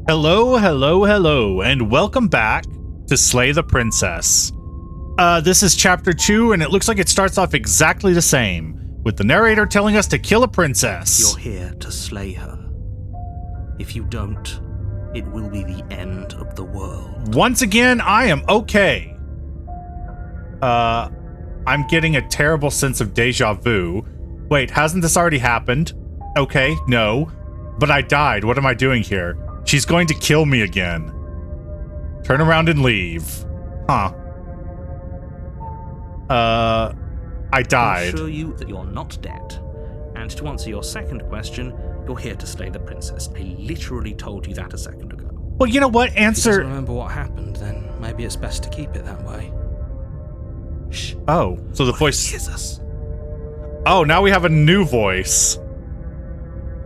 Hello, hello, hello, and welcome back to Slay the Princess. This is chapter 2, and it looks like it starts off exactly the same, with the narrator telling us to kill a princess. You're here to slay her. If you don't, it will be the end of the world. Once again, I am okay. I'm getting a terrible sense of deja vu. Wait, hasn't this already happened? Okay, no. But I died. What am I doing here? She's going to kill me again. Turn around and leave. Huh. I died. I'll assure you that you're not dead. And to answer your second question, you're here to slay the princess. I literally told you that a second ago. Well, you know what? If you Answer. don't remember what happened, then maybe it's best to keep it that way. Shh. Oh, so the What voice. if he hears us? Oh, now we have a new voice.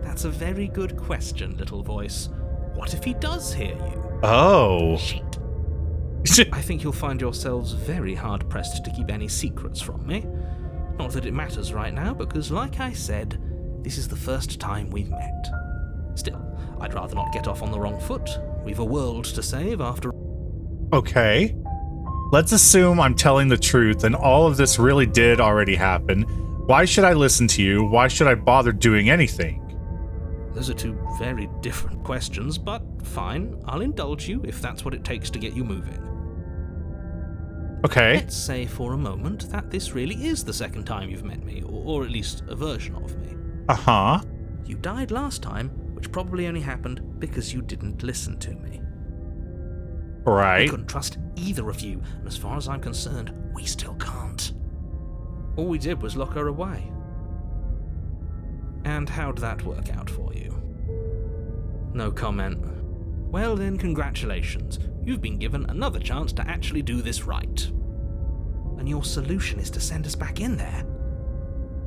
That's a very good question, little voice. What if he does hear you? Oh. Shit. I think you'll find yourselves very hard-pressed to keep any secrets from me. Not that it matters right now, because like I said, this is the first time we've met. Still, I'd rather not get off on the wrong foot. We've a world to save after... Okay. Let's assume I'm telling the truth and all of this really did already happen. Why should I listen to you? Why should I bother doing anything? Those are two very different questions, but fine, I'll indulge you if that's what it takes to get you moving. Okay. Let's say for a moment that this really is the second time you've met me, or at least a version of me. Uh-huh. You died last time, which probably only happened because you didn't listen to me. I Right. couldn't trust either of you, and as far as I'm concerned, we still can't. All we did was lock her away. And how'd that work out for you? No comment. Well then, congratulations. You've been given another chance to actually do this right. And your solution is to send us back in there.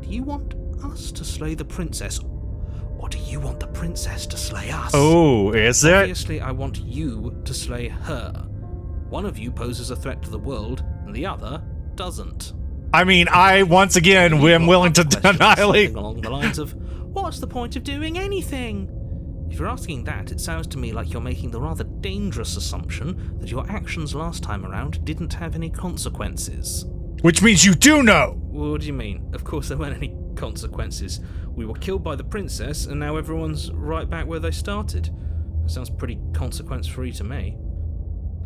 Do you want us to slay the princess, or do you want the princess to slay us? Oh, is it? Obviously, I want you to slay her. One of you poses a threat to the world, and the other doesn't. I mean, I, once again, am willing to annihilate. Something along the lines of, what's the point of doing anything? If you're asking that, it sounds to me like you're making the rather dangerous assumption that your actions last time around didn't have any consequences. Which means you do know. What do you mean? Of course there weren't any consequences. We were killed by the princess, and now everyone's right back where they started. That sounds pretty consequence-free to me.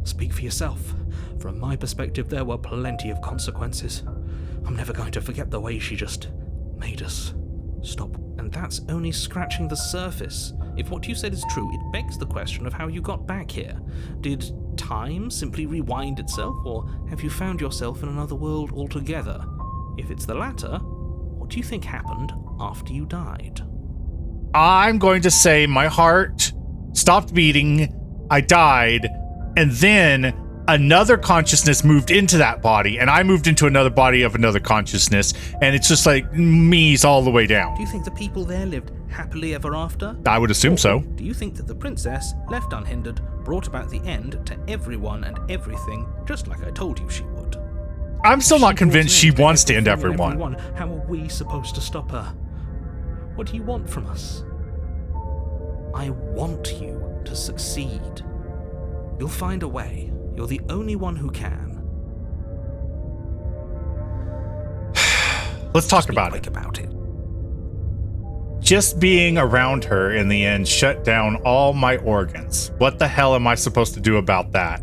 Speak for yourself. From my perspective, there were plenty of consequences. I'm never going to forget the way she just made us stop. And that's only scratching the surface. If what you said is true, it begs the question of how you got back here. Did time simply rewind itself, or have you found yourself in another world altogether? If it's the latter, what do you think happened after you died? I'm going to say my heart stopped beating, I died, and then another consciousness moved into that body, and I moved into another body of another consciousness, and it's just like me's all the way down. Do you think the people there lived happily ever after? I would assume so. Do you think that the princess, left unhindered, brought about the end to everyone and everything, just like I told you she would? I'm still not She convinced brought she an end wants to end everything and everyone. How are we supposed to stop her? What do you want from us? I want you to succeed. You'll find a way. You're the only one who can. Let's talk Just be about quick it. about it. Just being around her in the end shut down all my organs. What the hell am I supposed to do about that?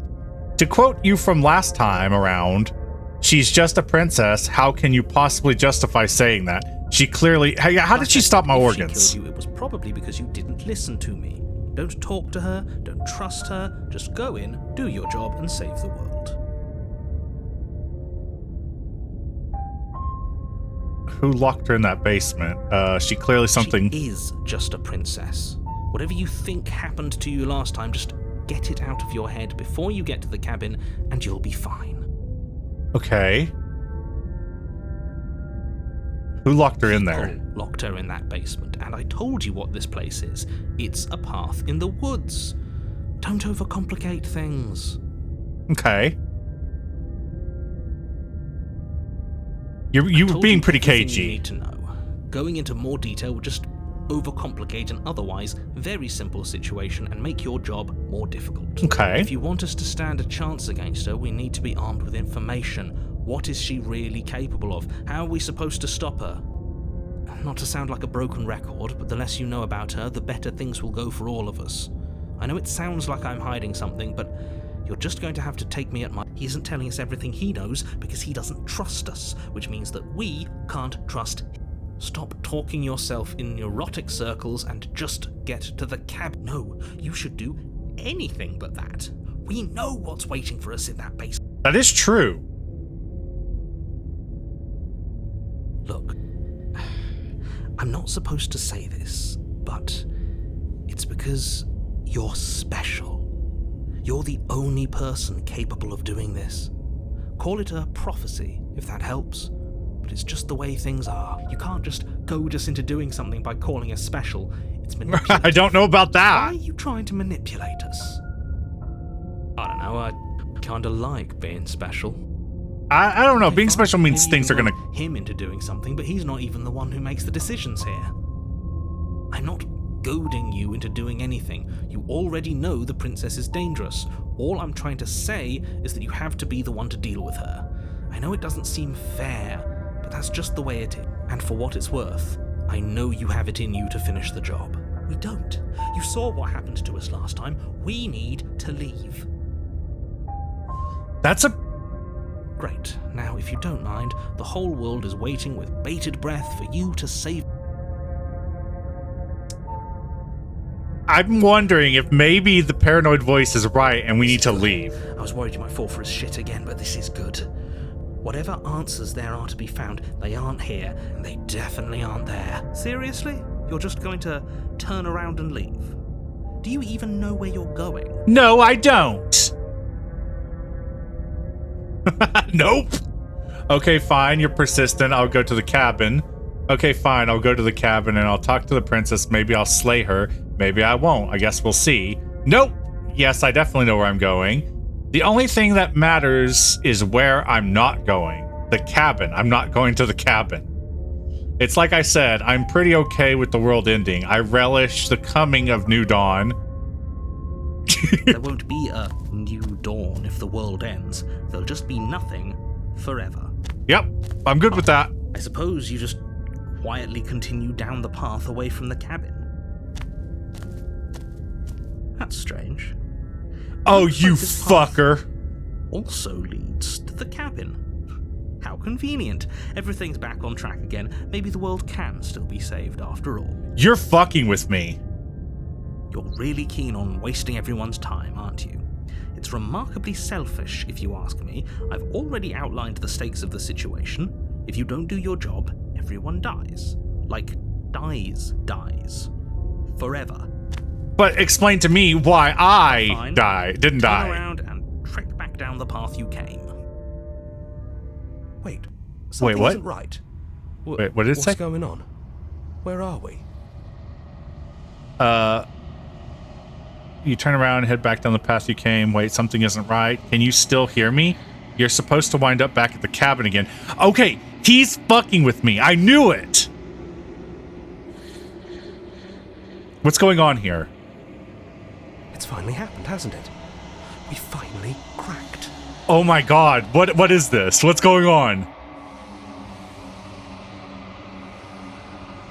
To quote you from last time around, she's just a princess. How can you possibly justify saying that? She clearly... How did she stop my If organs? She killed you, it was probably because you didn't listen to me. Don't talk to her, don't trust her, just go in, do your job, and save the world. Who locked her in that basement? She clearly something... She is just a princess. Whatever you think happened to you last time, just get it out of your head before you get to the cabin, and you'll be fine. Okay. Who locked her in there? People locked her in that basement, and I told you what this place is. It's a path in the woods. Don't overcomplicate things. Okay. You were being pretty everything cagey. You need to know. Going into more detail would just overcomplicate an otherwise very simple situation and make your job more difficult. Okay. If you want us to stand a chance against her, we need to be armed with information. What is she really capable of? How are we supposed to stop her? Not to sound like a broken record, but the less you know about her, the better things will go for all of us. I know it sounds like I'm hiding something, but you're just going to have to take me at my... He isn't telling us everything he knows because he doesn't trust us, which means that we can't trust him. Stop talking yourself in neurotic circles and just get to the cab. No, you should do anything but that. We know what's waiting for us in that base. That is true. Look, I'm not supposed to say this, but it's because you're special. You're the only person capable of doing this. Call it a prophecy, if that helps. But it's just the way things are. You can't just goad us into doing something by calling us special. It's manipulative. I don't know about that. Why are you trying to manipulate us? I don't know, I kinda like being special. I don't know. Being Fine, special means maybe things you are gonna... want him into doing something, but he's not even the one who makes the decisions here. I'm not goading you into doing anything. You already know the princess is dangerous. All I'm trying to say is that you have to be the one to deal with her. I know it doesn't seem fair, but that's just the way it is. And for what it's worth, I know you have it in you to finish the job. We don't. You saw what happened to us last time. We need to leave. That's a... Great. Now, if you don't mind, the whole world is waiting with bated breath for you to save... I'm wondering if maybe the paranoid voice is right and we need to leave. I was worried you might fall for his shit again, but this is good. Whatever answers there are to be found, they aren't here, and they definitely aren't there. Seriously? You're just going to turn around and leave? Do you even know where you're going? No, I don't. Nope. Okay, fine. You're persistent. I'll go to the cabin. Okay, fine. I'll go to the cabin and I'll talk to the princess. Maybe I'll slay her. Maybe I won't. I guess we'll see. Nope. Yes, I definitely know where I'm going. The only thing that matters is where I'm not going. The cabin. I'm not going to the cabin. It's like I said, I'm pretty okay with the world ending. I relish the coming of New Dawn. There won't be a new dawn if the world ends. There'll just be nothing forever. Yep, I'm good with that. I suppose you just quietly continue down the path away from the cabin. That's strange. Oh, Looks you like this path fucker. also leads to the cabin. How convenient. Everything's back on track again. Maybe the world can still be saved after all. You're fucking with me. You're really keen on wasting everyone's time, aren't you? It's remarkably selfish, if you ask me. I've already outlined the stakes of the situation. If you don't do your job, everyone dies. Like, dies. Forever. But explain to me why I Fine. didn't die. Turn around and trek back down the path you came. Wait, something what? isn't right. Wait, what did it say? What's going on? Where are we? You turn around and head back down the path you came. Wait, something isn't right. Can you still hear me? You're supposed to wind up back at the cabin again. Okay, he's fucking with me. I knew it. What's going on here? It's finally happened, hasn't it? We finally cracked. Oh my god, what is this? What's going on?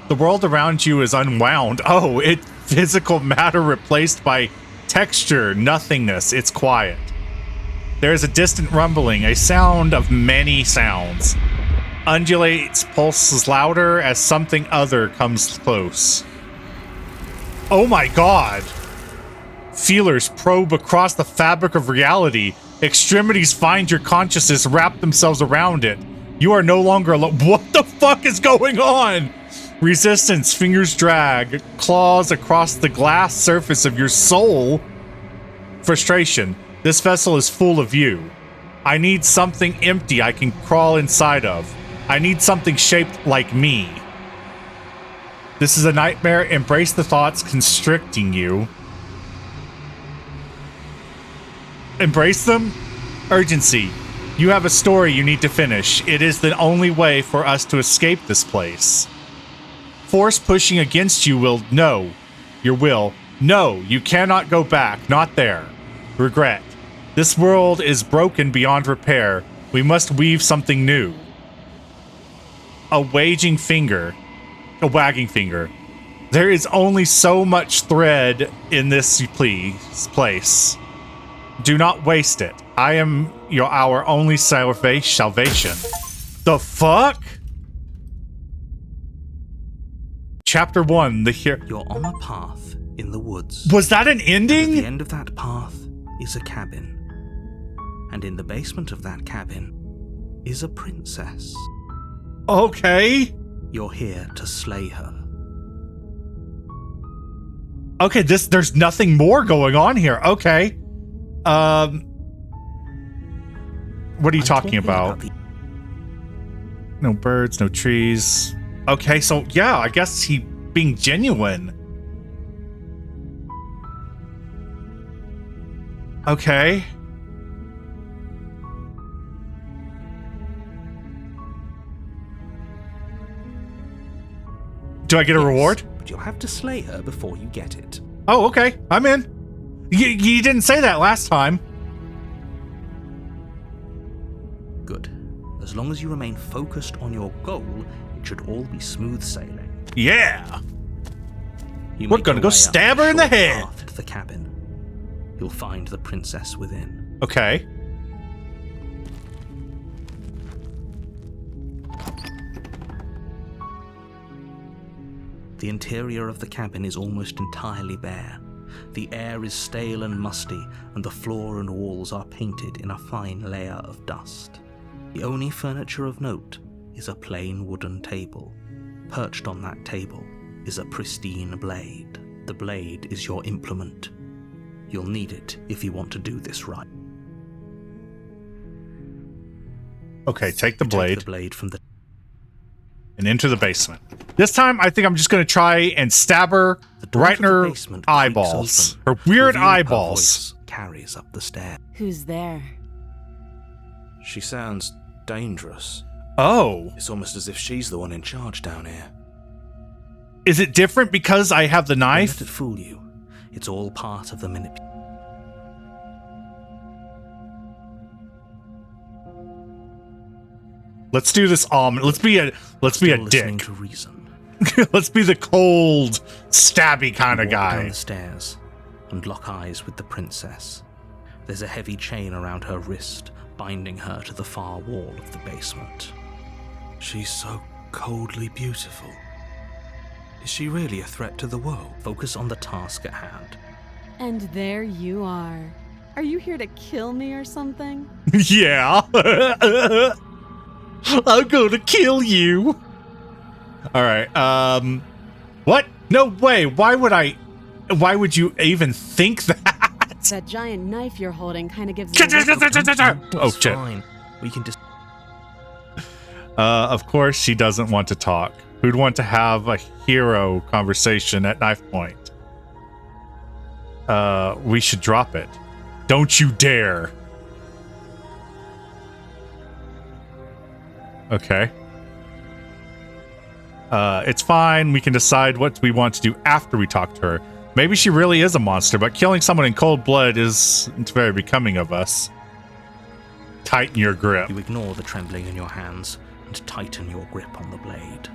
The world around you is unwound. Oh, it's physical matter replaced by texture, nothingness. It's quiet. There is a distant rumbling, a sound of many sounds. Undulates, pulses louder as something other comes close. Oh my god. Feelers probe across the fabric of reality. Extremities find your consciousness, wrap themselves around it. You are no longer alone. What the fuck is going on? Resistance, fingers drag, claws across the glass surface of your soul. Frustration. This vessel is full of you. I need something empty I can crawl inside of. I need something shaped like me. This is a nightmare. Embrace the thoughts constricting you. Embrace them? Urgency. You have a story you need to finish. It is the only way for us to escape this place. force pushing against you will... No. Your will. No, you cannot go back. Not there. Regret. This world is broken beyond repair. We must weave something new. A wagging finger. There is only so much thread in this place. Do not waste it. I am our only salvation. The fuck? Chapter 1, You're on a path in the woods. Was that an ending? At the end of that path is a cabin. And in the basement of that cabin is a princess. Okay. You're here to slay her. Okay, there's nothing more going on here. Okay. What are you talking about? No birds, no trees. Okay, so yeah, I guess he being genuine. Okay. Do I get a reward? But you'll have to slay her before you get it. Oh, okay. I'm in. You didn't say that last time. Good. As long as you remain focused on your goal, it should all be smooth sailing. Yeah. We're gonna go stab her in the head. To the cabin. You'll find the princess within. Okay. The interior of the cabin is almost entirely bare. The air is stale and musty, and the floor and walls are painted in a fine layer of dust. The only furniture of note is a plain wooden table. Perched on that table is a pristine blade. The blade is your implement. You'll need it if you want to do this right. Okay, take the blade. Take the blade from the and into the basement. This time, I think I'm just going to try and stab her right in her eyeballs. Her weird eyeballs. Carries up the stair. Who's there? She sounds dangerous. Oh. It's almost as if she's the one in charge down here. Is it different because I have the knife? Don't let it fool you. It's all part of the manipulation. Let's do this. Let's be a dick. To reason. Let's be the cold, stabby kind of guy. Down the stairs and lock eyes with the princess. There's a heavy chain around her wrist, binding her to the far wall of the basement. She's so coldly beautiful. Is she really a threat to the world? Focus on the task at hand. And there you are. Are you here to kill me or something? Yeah. I'm gonna kill you. All right. What? No way. Why would you even think that? That giant knife you're holding kind of gives Oh shit. Fine. We can just. Of course she doesn't want to talk. Who'd want to have a hero conversation at knife point? We should drop it. Don't you dare. Okay. It's fine. We can decide what we want to do after we talk to her. Maybe she really is a monster, but killing someone in cold blood isn't very becoming of us. Tighten your grip. You ignore the trembling in your hands and tighten your grip on the blade.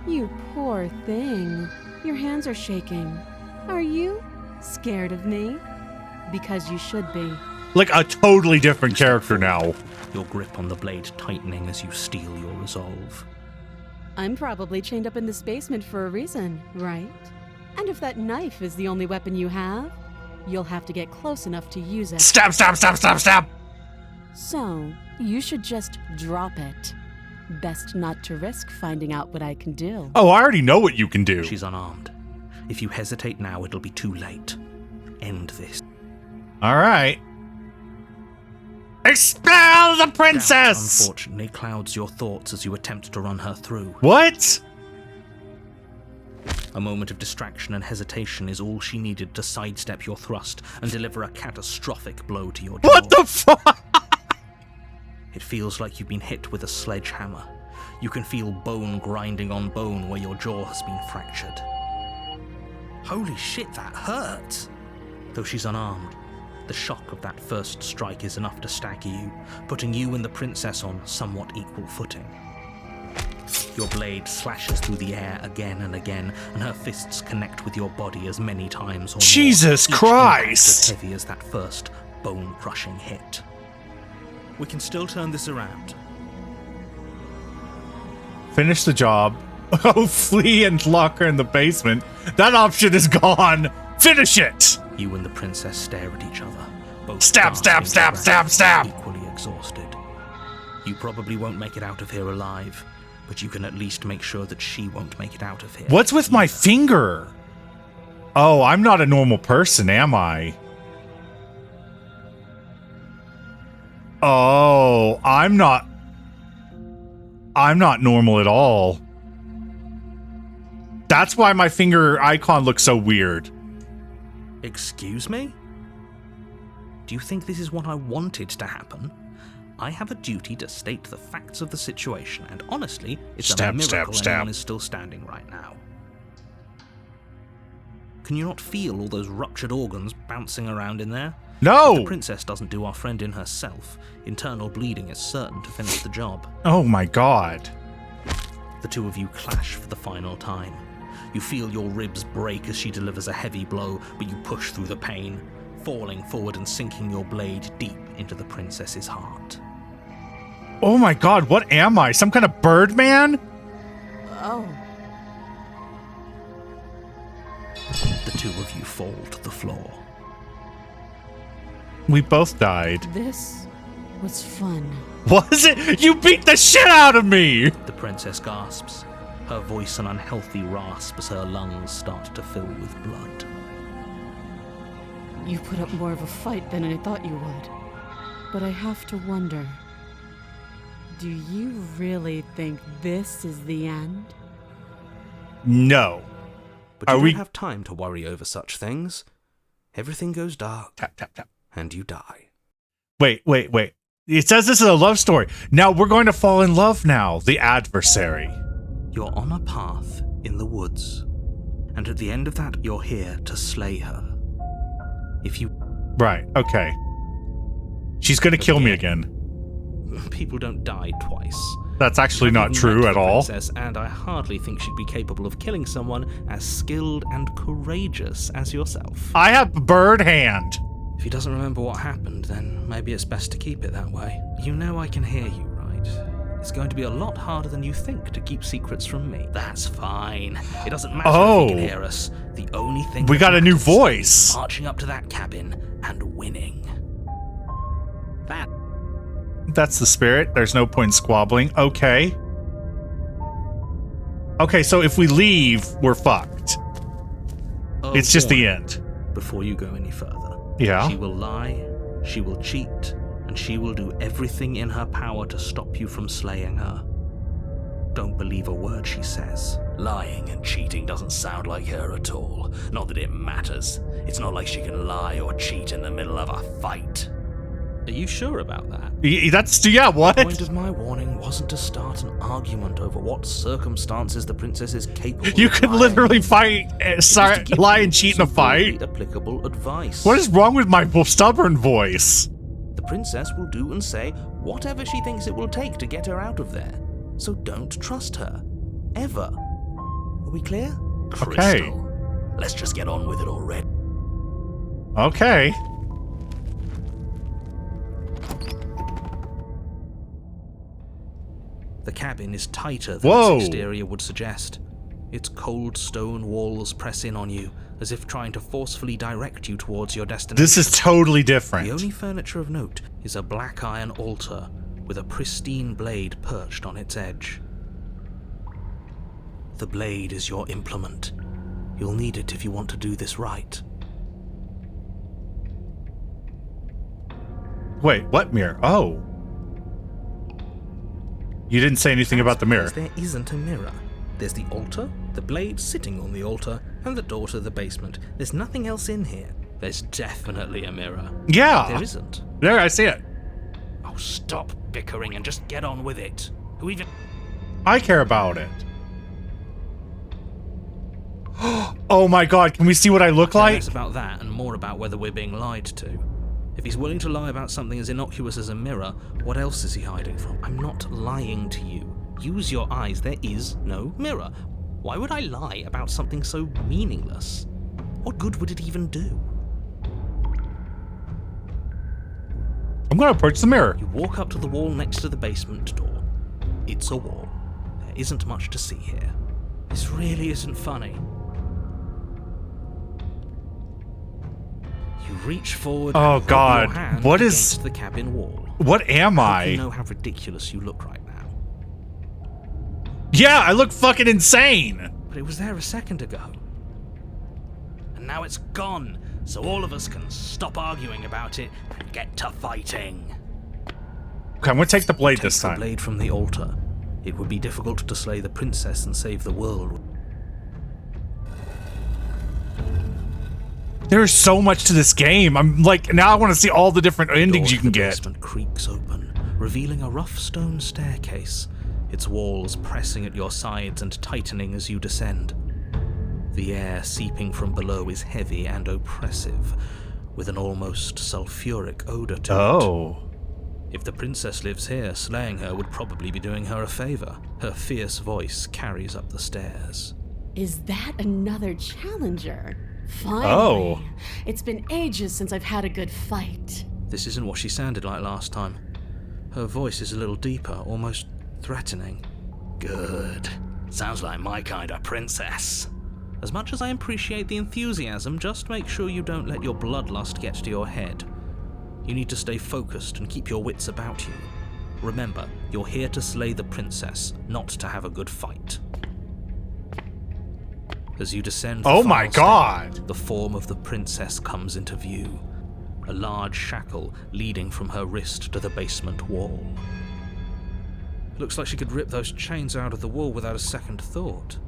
You poor thing. Your hands are shaking. Are you scared of me? Because you should be. Like a totally different character now. Your grip on the blade tightening as you steel your resolve. I'm probably chained up in this basement for a reason, right? And if that knife is the only weapon you have, you'll have to get close enough to use it. Stab, stab, stab, stab, stab! So, you should just drop it. Best not to risk finding out what I can do. Oh, I already know what you can do. She's unarmed. If you hesitate now, it'll be too late. End this. All right. Expel the princess! Doubt, unfortunately, clouds your thoughts as you attempt to run her through. What? A moment of distraction and hesitation is all she needed to sidestep your thrust and deliver a catastrophic blow to your jaw. What the fuck? It feels like you've been hit with a sledgehammer. You can feel bone grinding on bone where your jaw has been fractured. Holy shit, that hurt! Though she's unarmed, the shock of that first strike is enough to stagger you, putting you and the princess on somewhat equal footing. Your blade slashes through the air again and again, and her fists connect with your body as many times or more. Jesus Christ! As heavy as that first bone-crushing hit. We can still turn this around. Finish the job. Oh, flee and lock her in the basement. That option is gone. Finish it! You and the princess stare at each other, both Stab, stab, stab, stab, stab! equally exhausted. You probably won't make it out of here alive, but you can at least make sure that she won't make it out of here. What's with my either. finger? Oh, I'm not a normal person, am I? Oh, I'm not normal at all. That's why my finger icon looks so weird. Excuse me? Do you think this is what I wanted to happen? I have a duty to state the facts of the situation, and honestly, it's a miracle anyone is still standing right now. Can you not feel all those ruptured organs bouncing around in there? No! If the princess doesn't do our friend in herself, internal bleeding is certain to finish the job. Oh my god. The two of you clash for the final time. You feel your ribs break as she delivers a heavy blow, but you push through the pain, falling forward and sinking your blade deep into the princess's heart. Oh my god, what am I? Some kind of Birdman? Oh. The two of you fall to the floor. We both died. This was fun. Was it? You beat the shit out of me! The princess gasps, her voice an unhealthy rasp as her lungs start to fill with blood. You put up more of a fight than I thought you would. But I have to wonder, do you really think this is the end? No. But you Are don't we- have time to worry over such things. Everything goes dark, Tap, tap, tap. and you die. Wait. It says this is a love story. Now we're going to fall in love now, the adversary. You're on a path in the woods, and at the end of that, you're here to slay her. If you... Right, okay. She's gonna kill me again. People don't die twice. That's actually I've not even true met at the all. princess, and I hardly think she'd be capable of killing someone as skilled and courageous as yourself. I have bird hand. If he doesn't remember what happened, then maybe it's best to keep it that way. You know I can hear you, right? It's going to be a lot harder than you think to keep secrets from me. That's fine. It doesn't matter if he can hear us. The only thing We that got a new matters voice. is marching up to that cabin and winning. That's the spirit. There's no point in squabbling. Okay. Okay, so if we leave, we're fucked. It's just the end. Before you go any further. Yeah. She will lie, she will cheat, and she will do everything in her power to stop you from slaying her. Don't believe a word she says. Lying and cheating doesn't sound like her at all. Not that it matters. It's not like she can lie or cheat in the middle of a fight. Are you sure about that? Yeah, what? The point of my warning wasn't to start an argument over what circumstances the princess is capable You of could lying. literally fight, It was to give lie you and cheat in a some fight. really applicable advice. What is wrong with my stubborn voice? The princess will do and say whatever she thinks it will take to get her out of there. So don't trust her. Ever. Are we clear? Crystal. Let's just get on with it already. Okay. The cabin is tighter than Whoa. its exterior would suggest. Its cold stone walls press in on you, as if trying to forcefully direct you towards your destination. This is totally different. The only furniture of note is a black iron altar with a pristine blade perched on its edge. The blade is your implement. You'll need it if you want to do this right. Wait, what mirror? Oh. You didn't say anything about the mirror. There isn't a mirror. There's the altar, the blade sitting on the altar, and the door to the basement. There's nothing else in here. There's definitely a mirror. Yeah. There isn't. There, I see it. Oh, stop bickering and just get on with it. Who even... I care about it. Oh my god, can we see what I look like? Less about that and more about whether we're being lied to. If he's willing to lie about something as innocuous as a mirror, what else is he hiding from? I'm not lying to you. Use your eyes. There is no mirror. Why would I lie about something so meaningless? What good would it even do? I'm gonna approach the mirror. You walk up to the wall next to the basement door. It's a wall. There isn't much to see here. This really isn't funny. You reach forward. Oh and god, your hand what is... against the cabin wall. What am I? You know how ridiculous you look right now. Yeah, I look fucking insane. But it was there a second ago. And now it's gone, so all of us can stop arguing about it and get to fighting. Okay, I'm gonna take the blade Take this the time. blade from the altar. It would be difficult to slay the princess and save the world. There's so much to this game. I'm like, now I want to see all the different endings you can The get. basement creaks open, revealing a rough stone staircase, its walls pressing at your sides and tightening as you descend. The air seeping from below is heavy and oppressive, with an almost sulfuric odor to it. Oh. If the princess lives here, slaying her would probably be doing her a favor. Her fierce voice carries up the stairs. Is that another challenger? Finally. Oh. It's been ages since I've had a good fight. This isn't what she sounded like last time. Her voice is a little deeper, almost threatening. Good. Sounds like my kind of princess. As much as I appreciate the enthusiasm, just make sure you don't let your bloodlust get to your head. You need to stay focused and keep your wits about you. Remember, you're here to slay the princess, not to have a good fight. As you descend the Oh final my step, god. the form of the princess comes into view. A large shackle leading from her wrist to the basement wall. Looks like she could rip those chains out of the wall without a second thought.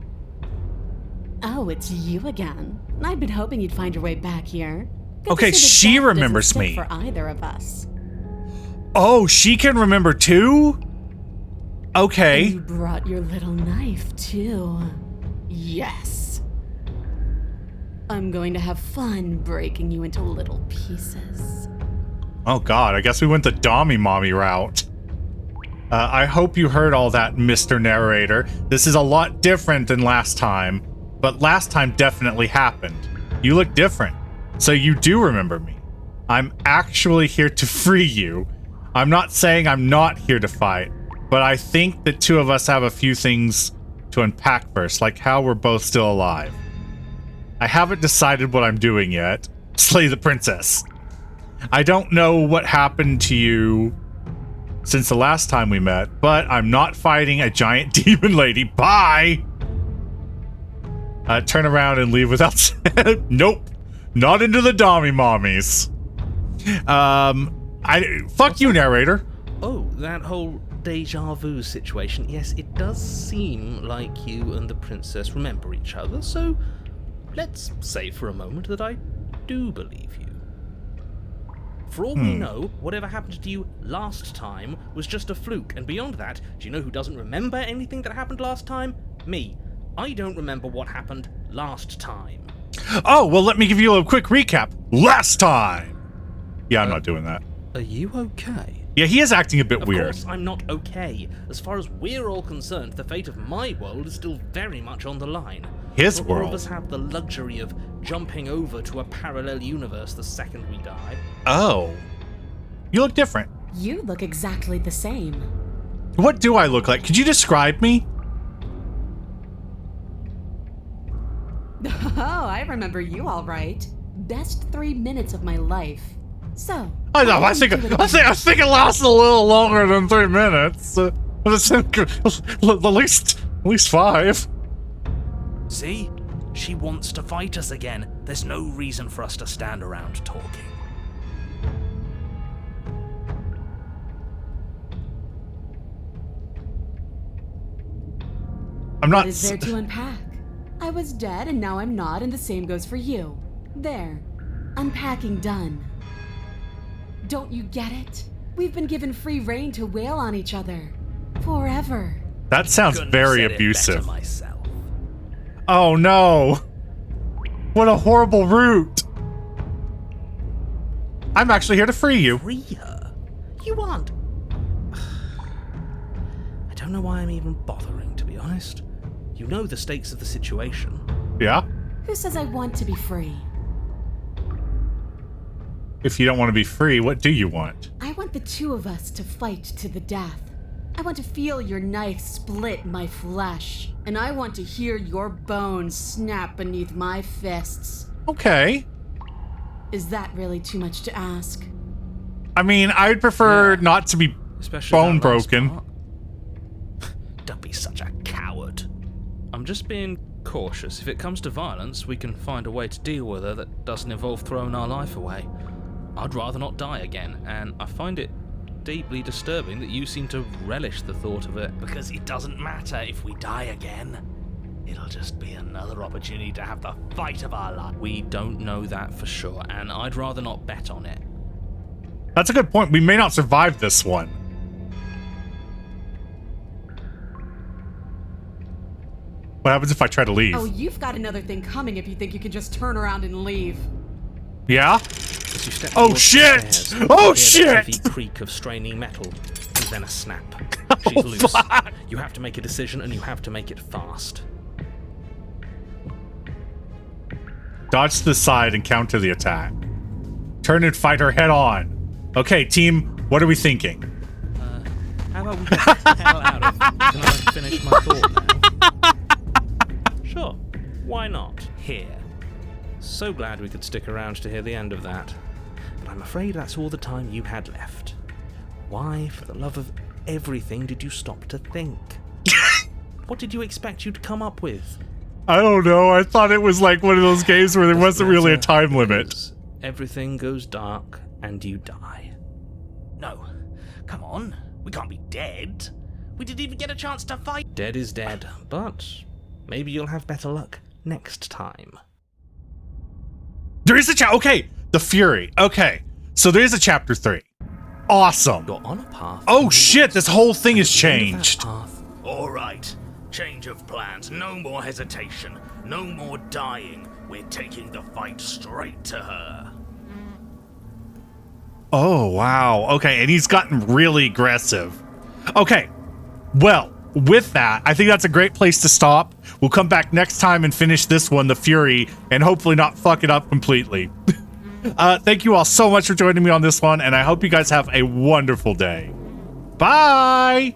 Oh, it's you again. I'd been hoping you'd find your way back here. Good to Okay, see that she death doesn't remembers sit me. for either of us. Oh, she can remember too? And Okay. you brought your little knife too. Yes. I'm going to have fun breaking you into little pieces. Oh god, I guess we went the Dommy mommy route. I hope you heard all that, Mr. Narrator. This is a lot different than last time, but last time definitely happened. You look different, so you do remember me. I'm actually here to free you. I'm not saying I'm not here to fight, but I think the two of us have a few things to unpack first, like how we're both still alive. I haven't decided what I'm doing yet. Slay the princess. I don't know what happened to you since the last time we met, but I'm not fighting a giant demon lady. Bye! Turn around and leave without... Nope. Not into the Dommy mommies. Fuck you, narrator. Oh, that whole deja vu situation. Yes, it does seem like you and the princess remember each other, so let's say for a moment that I do believe you. For all we know, whatever happened to you last time was just a fluke, and beyond that, do you know who doesn't remember anything that happened last time? Me. I don't remember what happened last time. Oh, well, let me give you a quick recap. Last time! Yeah, I'm not doing that. Are you okay? Yeah, he is acting a bit Of weird. course I'm not okay. As far as we're all concerned, the fate of my world is still very much on the line. His Not all world? of us have the luxury of jumping over to a parallel universe the second we die. Oh. You look different. You look exactly the same. What do I look like? Could you describe me? Oh, I remember you all right. Best 3 minutes of my life. So, I know. why I don't think you do it it lasted a little longer than 3 minutes. At least 5. See? She wants to fight us again. There's no reason for us to stand around talking. I'm not. What is there to unpack? I was dead and now I'm not, and the same goes for you. There. Unpacking done. Don't you get it? We've been given free rein to wail on each other. Forever. That sounds Couldn't have very said it abusive. better myself. Oh no. What a horrible route. I'm actually here to free you. Free her? You aren't. I don't know why I'm even bothering, to be honest. You know the stakes of the situation. Yeah? Who says I want to be free? If you don't want to be free, what do you want? I want the two of us to fight to the death. I want to feel your knife split my flesh. And I want to hear your bones snap beneath my fists. Okay. Is that really too much to ask? I mean, I'd prefer not to be Especially bone that last broken. part. Don't be such a coward. I'm just being cautious. If it comes to violence, we can find a way to deal with her that doesn't involve throwing our life away. I'd rather not die again, and I find it deeply disturbing that you seem to relish the thought of it. Because it doesn't matter if we die again. It'll just be another opportunity to have the fight of our life. We don't know that for sure, and I'd rather not bet on it. That's a good point. We may not survive this one. What happens if I try to leave? Oh, you've got another thing coming if you think you can just turn around and leave. Yeah? As you step Oh, towards the shit! stairs, you Oh, hear the shit! heavy creak of straining metal, and then a snap. She's loose. fuck. You have to make a decision, and you have to make it fast. Dodge to the side and counter the attack. Turn and fight her head on. Okay, team, what are we thinking? How about we get the hell out of... Can I finish my thought now? Sure. Why not? Here. So glad we could stick around to hear the end of that. But I'm afraid that's all the time you had left. Why, for the love of everything, did you stop to think? What did you expect you'd come up with? I don't know. I thought it was like one of those games where there wasn't really a time limit. Because everything goes dark and you die. No, come on. We can't be dead. We didn't even get a chance to fight. Dead is dead, but maybe you'll have better luck next time. There is a okay, the Fury. Okay, so there is a chapter 3. Awesome. You're on a path. Oh shit, this whole thing has At the end of that changed. path, All right. Change of plans. No more hesitation. No more dying. We're taking the fight straight to her. Oh, wow. Okay, and he's gotten really aggressive. Okay, well, with that, I think that's a great place to stop. We'll come back next time and finish this one, the Fury, and hopefully not fuck it up completely. Thank you all so much for joining me on this one, and I hope you guys have a wonderful day. Bye!